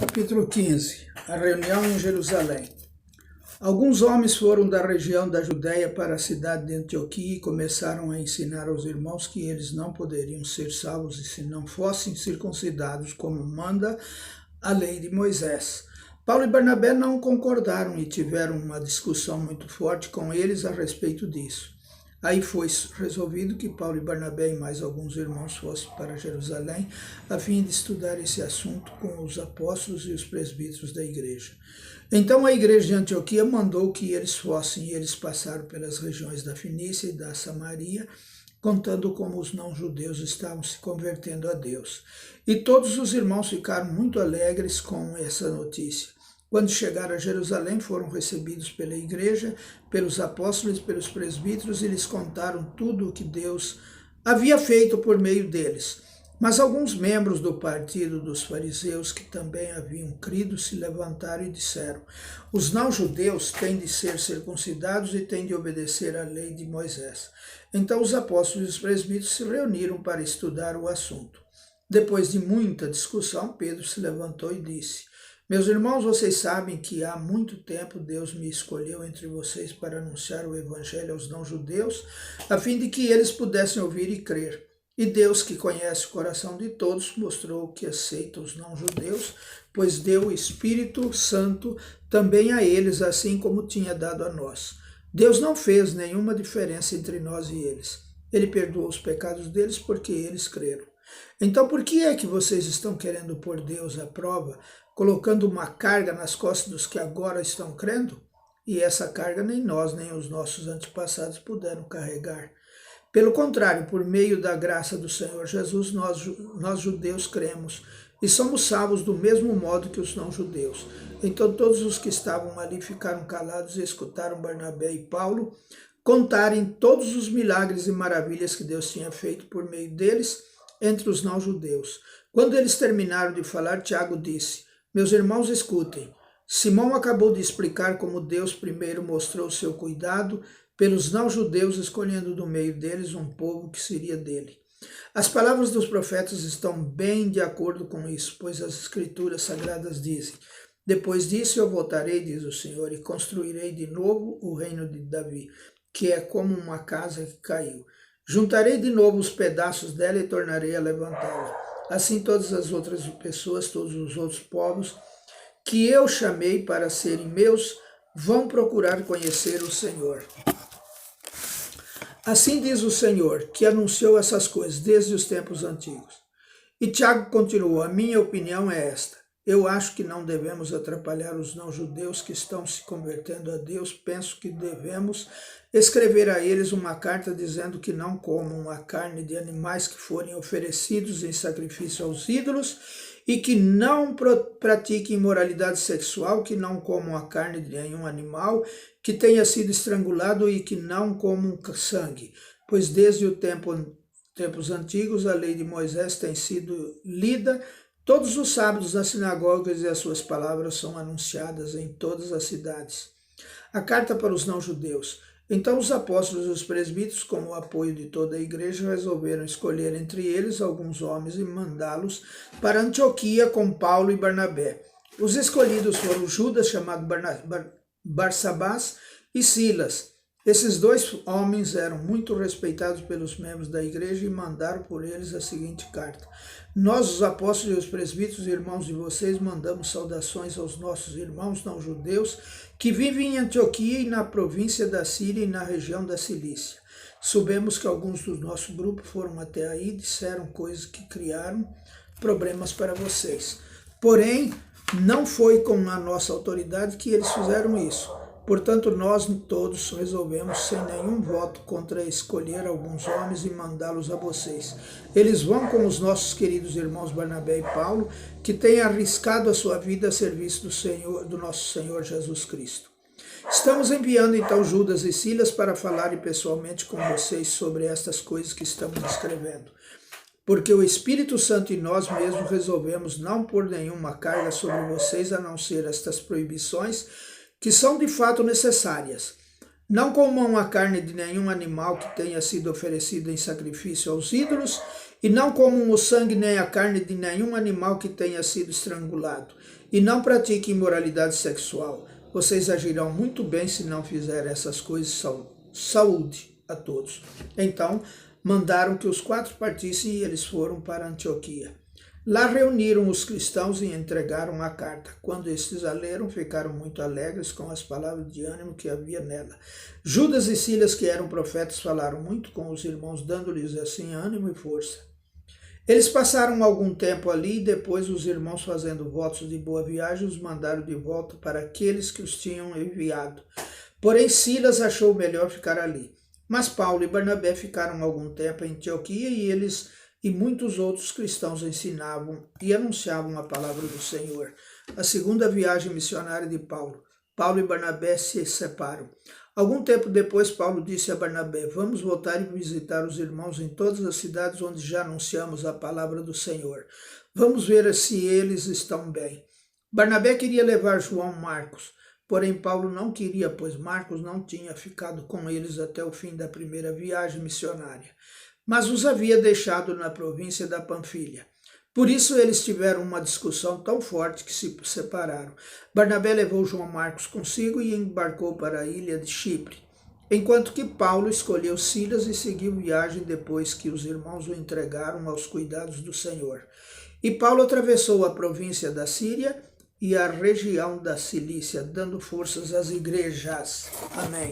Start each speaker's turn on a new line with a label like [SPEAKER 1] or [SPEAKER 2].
[SPEAKER 1] Capítulo 15. A reunião em Jerusalém. Alguns homens foram da região da Judéia para a cidade de Antioquia e começaram a ensinar aos irmãos que eles não poderiam ser salvos se não fossem circuncidados, como manda a lei de Moisés. Paulo e Barnabé não concordaram e tiveram uma discussão muito forte com eles a respeito disso. Aí foi resolvido que Paulo e Barnabé e mais alguns irmãos fossem para Jerusalém a fim de estudar esse assunto com os apóstolos e os presbíteros da igreja. Então a igreja de Antioquia mandou que eles fossem e eles passaram pelas regiões da Fenícia e da Samaria, contando como os não-judeus estavam se convertendo a Deus. E todos os irmãos ficaram muito alegres com essa notícia. Quando chegaram a Jerusalém, foram recebidos pela igreja, pelos apóstolos e pelos presbíteros, e lhes contaram tudo o que Deus havia feito por meio deles. Mas alguns membros do partido dos fariseus, que também haviam crido, se levantaram e disseram: os não-judeus têm de ser circuncidados e têm de obedecer à lei de Moisés. Então os apóstolos e os presbíteros se reuniram para estudar o assunto. Depois de muita discussão, Pedro se levantou e disse: meus irmãos, vocês sabem que há muito tempo Deus me escolheu entre vocês para anunciar o evangelho aos não-judeus, a fim de que eles pudessem ouvir e crer. E Deus, que conhece o coração de todos, mostrou que aceita os não-judeus, pois deu o Espírito Santo também a eles, assim como tinha dado a nós. Deus não fez nenhuma diferença entre nós e eles. Ele perdoou os pecados deles porque eles creram. Então por que é que vocês estão querendo pôr Deus à prova, colocando uma carga nas costas dos que agora estão crendo? E essa carga nem nós, nem os nossos antepassados puderam carregar. Pelo contrário, por meio da graça do Senhor Jesus, nós judeus cremos e somos salvos do mesmo modo que os não-judeus. Então todos os que estavam ali ficaram calados e escutaram Barnabé e Paulo contarem todos os milagres e maravilhas que Deus tinha feito por meio deles entre os não-judeus. Quando eles terminaram de falar, Tiago disse: meus irmãos, escutem. Simão acabou de explicar como Deus primeiro mostrou seu cuidado pelos não-judeus, escolhendo do meio deles um povo que seria dele. As palavras dos profetas estão bem de acordo com isso, pois as escrituras sagradas dizem: depois disso eu voltarei, diz o Senhor, e construirei de novo o reino de Davi, que é como uma casa que caiu. Juntarei de novo os pedaços dela e tornarei a levantá-la. Assim todas as outras pessoas, todos os outros povos que eu chamei para serem meus, vão procurar conhecer o Senhor. Assim diz o Senhor, que anunciou essas coisas desde os tempos antigos. E Tiago continuou: a minha opinião é esta. Eu acho que não devemos atrapalhar os não-judeus que estão se convertendo a Deus. Penso que devemos escrever a eles uma carta dizendo que não comam a carne de animais que forem oferecidos em sacrifício aos ídolos e que não pratiquem imoralidade sexual, que não comam a carne de nenhum animal que tenha sido estrangulado e que não comam sangue, pois desde os tempos antigos a lei de Moisés tem sido lida todos os sábados nas sinagogas e as suas palavras são anunciadas em todas as cidades. A carta para os não-judeus. Então os apóstolos e os presbíteros, com o apoio de toda a igreja, resolveram escolher entre eles alguns homens e mandá-los para Antioquia com Paulo e Barnabé. Os escolhidos foram Judas, chamado Barsabás, e Silas. Esses dois homens eram muito respeitados pelos membros da igreja e mandaram por eles a seguinte carta: nós, os apóstolos e os presbíteros, irmãos de vocês, mandamos saudações aos nossos irmãos não-judeus que vivem em Antioquia e na província da Síria e na região da Cilícia. Soubemos que alguns do nosso grupo foram até aí e disseram coisas que criaram problemas para vocês. Porém, não foi com a nossa autoridade que eles fizeram isso. Portanto, nós todos resolvemos, sem nenhum voto, contra escolher alguns homens e mandá-los a vocês. Eles vão com os nossos queridos irmãos Barnabé e Paulo, que têm arriscado a sua vida a serviço do nosso Senhor Jesus Cristo. Estamos enviando então Judas e Silas para falarem pessoalmente com vocês sobre estas coisas que estamos escrevendo. Porque o Espírito Santo e nós mesmos resolvemos não pôr nenhuma carga sobre vocês, a não ser estas proibições, que são de fato necessárias. Não comam a carne de nenhum animal que tenha sido oferecido em sacrifício aos ídolos, E não comam o sangue nem a carne de nenhum animal que tenha sido estrangulado. E não pratiquem imoralidade sexual. Vocês agirão muito bem se não fizerem essas coisas. Saúde a todos. Então, mandaram que os 4 partissem e eles foram para Antioquia. Lá reuniram os cristãos e entregaram a carta. Quando estes a leram, ficaram muito alegres com as palavras de ânimo que havia nela. Judas e Silas, que eram profetas, falaram muito com os irmãos, dando-lhes assim ânimo e força. Eles passaram algum tempo ali e depois os irmãos, fazendo votos de boa viagem, os mandaram de volta para aqueles que os tinham enviado. Porém, Silas achou melhor ficar ali. Mas Paulo e Barnabé ficaram algum tempo em Antioquia e eles e muitos outros cristãos ensinavam e anunciavam a palavra do Senhor. A segunda viagem missionária de Paulo. Paulo e Barnabé se separam. Algum tempo depois, Paulo disse a Barnabé: vamos voltar e visitar os irmãos em todas as cidades onde já anunciamos a palavra do Senhor. Vamos ver se eles estão bem. Barnabé queria levar João Marcos, porém Paulo não queria, pois Marcos não tinha ficado com eles até o fim da primeira viagem missionária, mas os havia deixado na província da Panfilha. Por isso eles tiveram uma discussão tão forte que se separaram. Barnabé levou João Marcos consigo e embarcou para a ilha de Chipre, enquanto que Paulo escolheu Silas e seguiu viagem depois que os irmãos o entregaram aos cuidados do Senhor. E Paulo atravessou a província da Síria e a região da Cilícia, dando forças às igrejas. Amém.